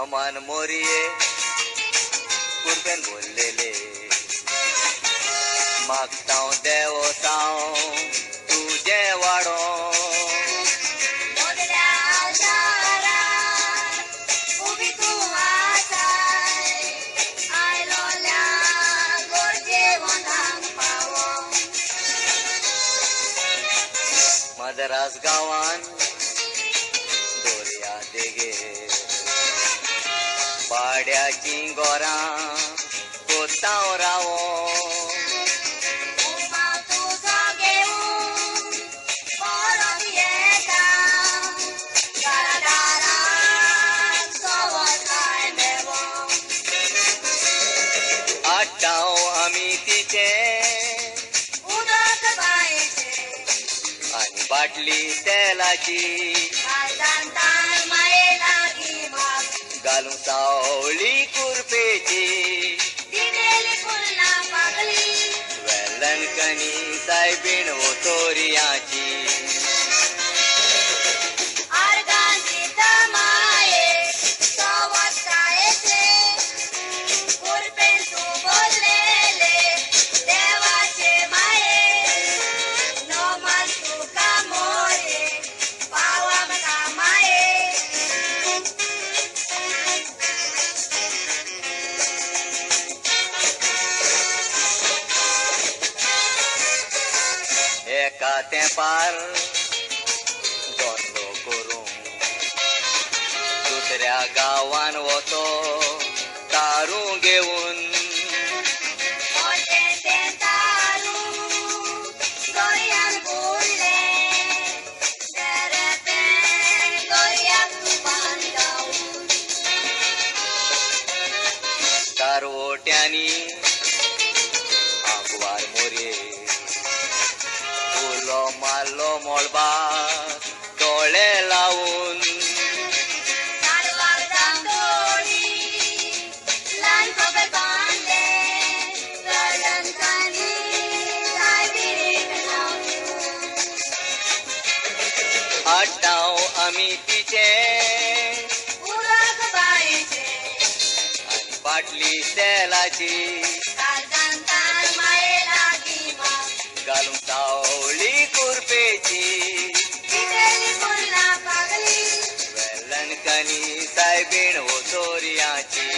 नोमान मोरये कुर्बेन बोललेले मागताव देव ताव तुझे वाडो मद्रास गावान दोर्या देगेर पाड्याची गोरां कोताव रावो आटाव आमी तिचे आणि बाटली तेलाची घालून सावळी कुरपेची वेलन कनी सायबीण ओतोरियाची एका तेंपार दोनलो करूं दुसऱ्या गावान वचो तारू घेऊन तारवट्यांनी आगवार मोरे फुलो मारलो मोळबार डोळे लावून आटाव आमी तिचे आणि बाटली तेलाची घालून सावळी कुरपेची वेलन कनी सायबीण ओतोरियाची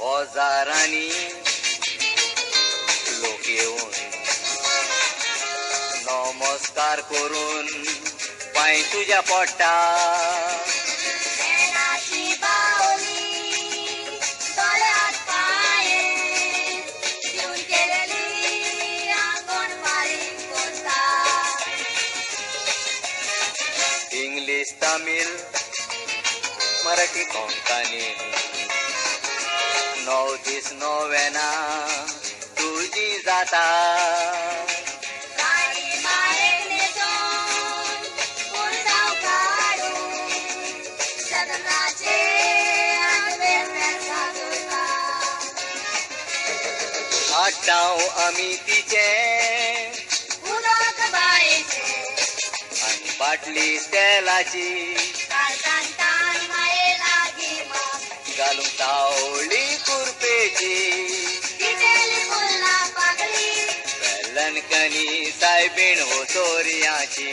ओजारांनी लोक येऊन नमस्कार करून पांय तुझ्या पोट्टा इंग्लिश तमिळ मराठी कोंकणी नौ दीस नोवेना तुझी जाता आटाव आमी तिचे आणि बाटली तेलाची घालून सावळी कुरपेची वेलन कनी सायबीण ओतोरियाची